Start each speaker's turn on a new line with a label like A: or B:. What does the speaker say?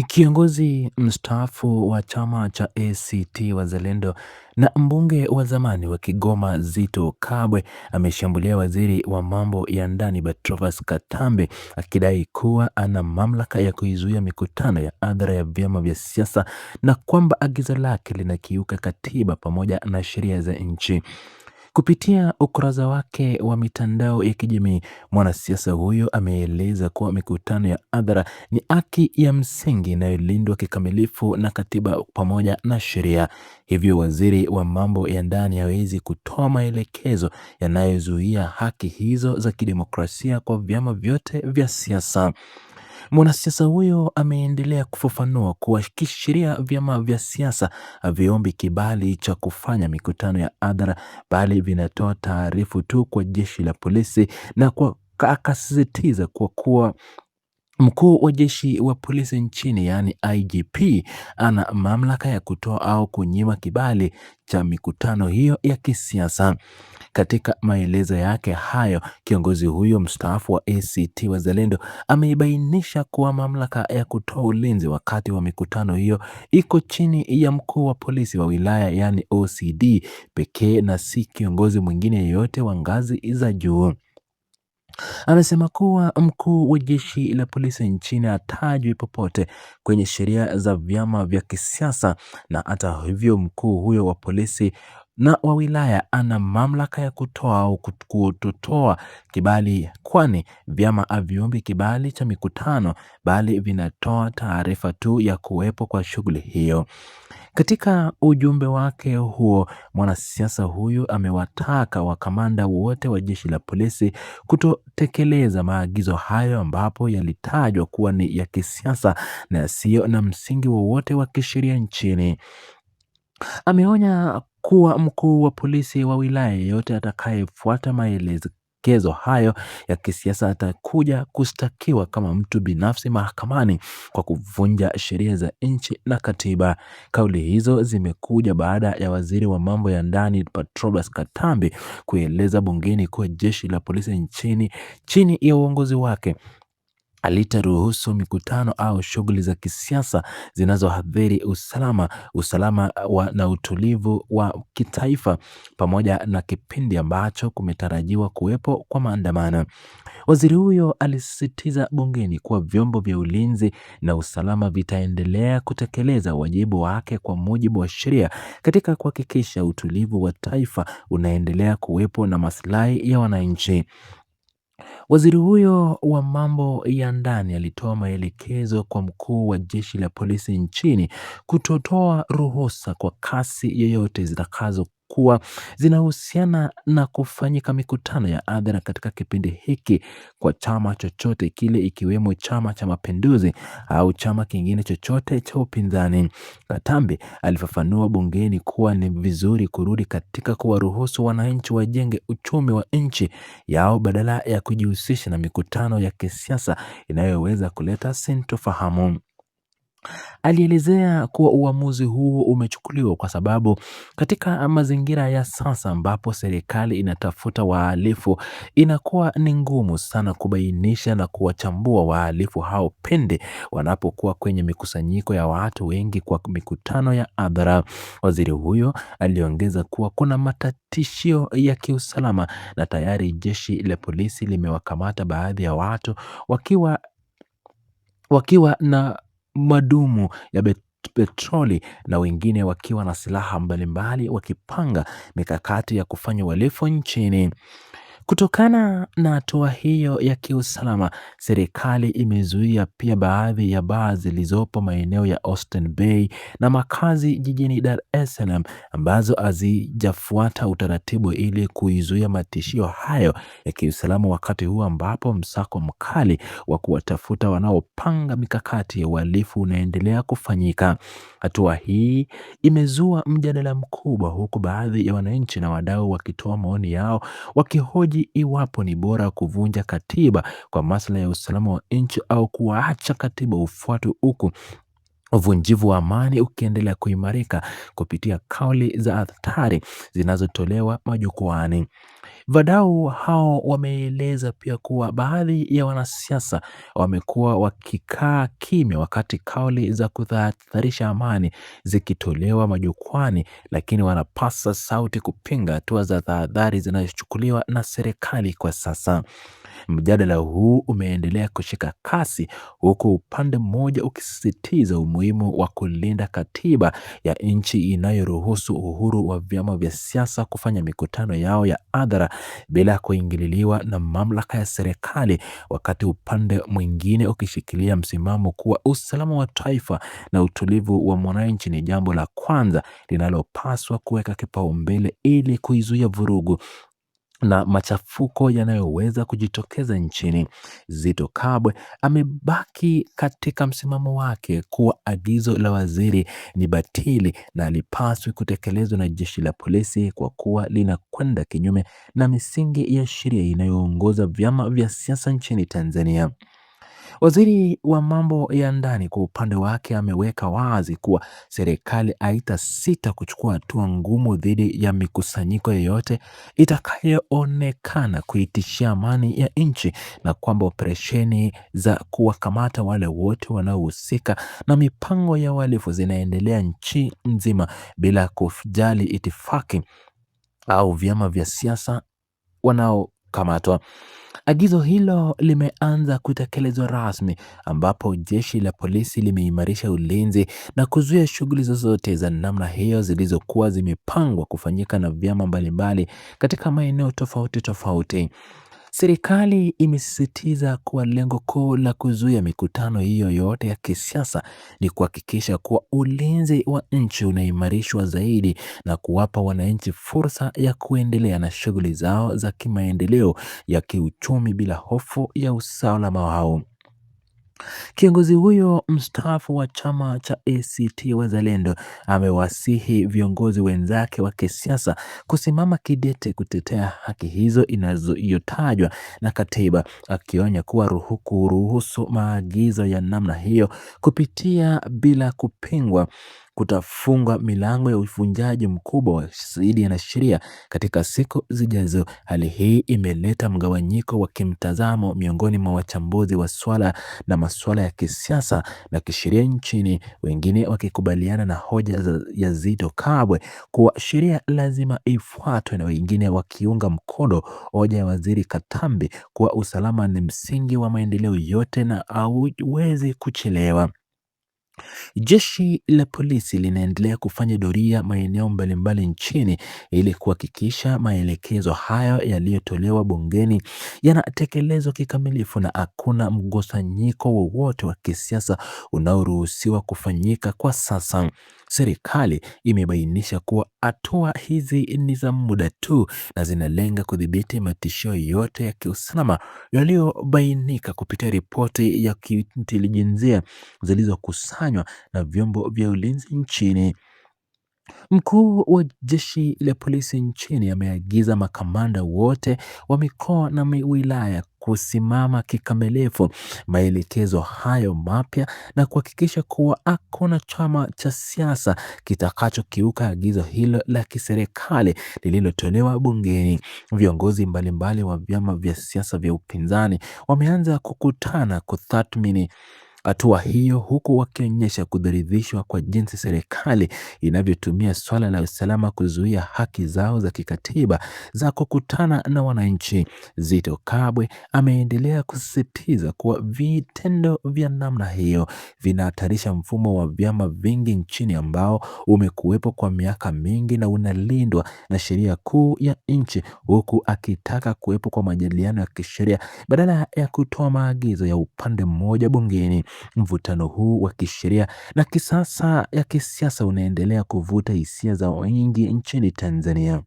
A: Kiongozi mstaafu wa chama cha ACT Wazalendo na mbunge wa zamani wa Kigoma Zitto Kabwe ameshambulia waziri wa mambo ya ndani Patrobas Katambe akidai kuwa ana mamlaka ya kuizuia mikutano ya hadhara ya vyama vya siasa na kwamba agizo lake linakiuka katiba pamoja na sheria za nchi. Kupitia ukurasa wake wa mitandao ya kijamii, mwanasiasa huyo ameeleza kuwa mikutano ya hadhara ni haki ya msingi inayolindwa kikamilifu na katiba pamoja na sheria. Hivyo waziri wa mambo ya ndani hawezi kutoa maelekezo yanayozuia haki hizo za kidemokrasia kwa vyama vyote vya siasa. Mwanasiasa huyo ameendelea kufafanua kuwa kisheria vyama vya siasa haviombi kibali cha kufanya mikutano ya hadhara bali vinatoa taarifa tu kwa jeshi la polisi, na akasisitiza kuwa mkuu wa jeshi wa polisi nchini yaani IGP ana mamlaka ya kutoa au kunyima kibali cha mikutano hiyo ya kisiasa. Katika maelezo yake hayo, kiongozi huyo mstaafu wa ACT Wazalendo ameibainisha kuwa mamlaka ya kutoa ulinzi wakati wa mikutano hiyo iko chini ya mkuu wa polisi wa wilaya yaani OCD pekee na si kiongozi mwingine yeyote wa ngazi za juu. Amesema kuwa mkuu wa jeshi la polisi nchini hatajwi popote kwenye sheria za vyama vya kisiasa, na hata hivyo mkuu huyo wa polisi na wa wilaya ana mamlaka ya kutoa au kutotoa kibali, kwani vyama haviombi kibali cha mikutano bali vinatoa taarifa tu ya kuwepo kwa shughuli hiyo. Katika ujumbe wake huo, mwanasiasa huyu amewataka wakamanda wote wa jeshi la polisi kutotekeleza maagizo hayo ambapo yalitajwa kuwa ni ya kisiasa na yasiyo na msingi wowote wa kisheria nchini. Ameonya kuwa mkuu wa polisi wa wilaya yeyote atakayefuata maelekezo hayo ya kisiasa atakuja kushtakiwa kama mtu binafsi mahakamani kwa kuvunja sheria za nchi na katiba. Kauli hizo zimekuja baada ya waziri wa mambo ya ndani Patrobas Katambe kueleza bungeni kuwa jeshi la polisi nchini chini ya uongozi wake alitaruhusu mikutano au shughuli za kisiasa zinazoathiri usalama na utulivu wa kitaifa pamoja na kipindi ambacho kumetarajiwa kuwepo kwa maandamano. Waziri huyo alisisitiza bungeni kuwa vyombo vya ulinzi na usalama vitaendelea kutekeleza wajibu wake kwa mujibu wa sheria katika kuhakikisha utulivu wa taifa unaendelea kuwepo na maslahi ya wananchi. Waziri huyo wa mambo ya ndani alitoa maelekezo kwa mkuu wa jeshi la polisi nchini kutotoa ruhusa kwa kasi yoyote zitakazokuwa zinahusiana na kufanyika mikutano ya hadhara katika kipindi hiki kwa chama chochote kile, ikiwemo Chama cha Mapinduzi au chama kingine chochote cha upinzani. Katambe alifafanua bungeni kuwa ni vizuri kurudi katika kuwaruhusu wananchi wajenge uchumi wa nchi yao badala ya kujihusisha na mikutano ya kisiasa inayoweza kuleta sintofahamu. Alielezea kuwa uamuzi huo umechukuliwa kwa sababu katika mazingira ya sasa ambapo serikali inatafuta wahalifu, inakuwa ni ngumu sana kubainisha na kuwachambua wahalifu hao pindi wanapokuwa kwenye mikusanyiko ya watu wengi kwa mikutano ya hadhara. Waziri huyo aliongeza kuwa kuna matatishio ya kiusalama na tayari jeshi la polisi limewakamata baadhi ya watu wakiwa na madumu ya petroli na wengine wakiwa na silaha mbalimbali wakipanga mikakati ya kufanya uhalifu nchini. Kutokana na hatua hiyo ya kiusalama, serikali imezuia pia baadhi ya baa zilizopo maeneo ya Oyster Bay na makazi jijini Dar es Salaam ambazo hazijafuata utaratibu ili kuizuia matishio hayo ya kiusalama, wakati huu ambapo msako mkali wa kuwatafuta wanaopanga mikakati ya uhalifu unaendelea kufanyika. Hatua hii imezua mjadala mkubwa, huku baadhi ya wananchi na wadau wakitoa maoni yao wakihoji iwapo ni bora kuvunja katiba kwa maslahi ya usalama wa nchi au kuacha katiba ufuatwe, huku uvunjivu wa amani ukiendelea kuimarika kupitia kauli za hatari zinazotolewa majukwaani. Wadau hao wameeleza pia kuwa baadhi ya wanasiasa wamekuwa wakikaa kimya wakati kauli za kutahadharisha amani zikitolewa majukwani, lakini wanapasa sauti kupinga hatua za tahadhari zinazochukuliwa na serikali kwa sasa. Mjadala huu umeendelea kushika kasi, huku upande mmoja ukisisitiza umuhimu wa kulinda katiba ya nchi inayoruhusu uhuru wa vyama vya siasa kufanya mikutano yao ya hadhara bila kuingililiwa na mamlaka ya serikali, wakati upande mwingine ukishikilia msimamo kuwa usalama wa taifa na utulivu wa mwananchi ni jambo la kwanza linalopaswa kuweka kipaumbele ili kuizuia vurugu na machafuko yanayoweza kujitokeza nchini. Zitto Kabwe amebaki katika msimamo wake kuwa agizo la waziri ni batili na halipaswi kutekelezwa na jeshi la polisi kwa kuwa linakwenda kinyume na misingi ya sheria inayoongoza vyama vya siasa nchini Tanzania. Waziri wa mambo ya ndani kwa upande wake ameweka wazi kuwa serikali haitasita kuchukua hatua ngumu dhidi ya mikusanyiko yoyote itakayoonekana kuitishia amani ya nchi, na kwamba operesheni za kuwakamata wale wote wanaohusika na mipango ya uhalifu zinaendelea nchi nzima bila kujali itifaki au vyama vya siasa wanaokamatwa. Agizo hilo limeanza kutekelezwa rasmi, ambapo jeshi la polisi limeimarisha ulinzi na kuzuia shughuli zozote za namna hiyo zilizokuwa zimepangwa kufanyika na vyama mbalimbali katika maeneo tofauti tofauti. Serikali imesisitiza kuwa lengo kuu la kuzuia mikutano hiyo yote ya kisiasa ni kuhakikisha kuwa ulinzi wa nchi unaimarishwa zaidi na kuwapa wananchi fursa ya kuendelea na shughuli zao za kimaendeleo ya kiuchumi bila hofu ya usalama wao. Kiongozi huyo mstaafu wa chama cha ACT Wazalendo amewasihi viongozi wenzake wa kisiasa kusimama kidete kutetea haki hizo inazotajwa na katiba, akionya kuwa kuruhusu maagizo ya namna hiyo kupitia bila kupingwa kutafunga milango ya uvunjaji mkubwa wa sheria katika siku zijazo. Hali hii imeleta mgawanyiko wa kimtazamo miongoni mwa wachambuzi wa masuala ya kisiasa na kisheria nchini, wengine wakikubaliana na hoja ya Zitto Kabwe kuwa sheria lazima ifuatwe, na wengine wakiunga mkono hoja ya Waziri Katambi kuwa usalama ni msingi wa maendeleo yote na hauwezi kuchelewa. Jeshi la polisi linaendelea kufanya doria maeneo mbalimbali nchini ili kuhakikisha maelekezo hayo yaliyotolewa bungeni yanatekelezwa kikamilifu na hakuna mgusanyiko wowote wa kisiasa unaoruhusiwa kufanyika kwa sasa. Serikali imebainisha kuwa hatua hizi ni za muda tu na zinalenga kudhibiti matishio yote ya kiusalama yaliyobainika kupitia ripoti ya kiintelijensia zilizokusanywa na vyombo vya ulinzi nchini. Mkuu wa jeshi la polisi nchini ameagiza makamanda wote wa mikoa na wilaya kusimama kikamilifu maelekezo hayo mapya na kuhakikisha kuwa hakuna chama cha siasa kitakachokiuka agizo hilo la kiserikali lililotolewa bungeni. Viongozi mbalimbali wa vyama vya siasa vya upinzani wameanza kukutana kutathmini hatua hiyo, huku wakionyesha kuridhishwa kwa jinsi serikali inavyotumia swala la usalama kuzuia haki zao za kikatiba za kukutana na wananchi. Zitto Kabwe ameendelea kusisitiza kuwa vitendo vya namna hiyo vinahatarisha mfumo wa vyama vingi nchini ambao umekuwepo kwa miaka mingi na unalindwa na sheria kuu ya nchi, huku akitaka kuwepo kwa majadiliano ya kisheria badala ya kutoa maagizo ya upande mmoja bungeni. Mvutano huu wa kisheria na kisasa ya kisiasa unaendelea kuvuta hisia za wengi nchini Tanzania.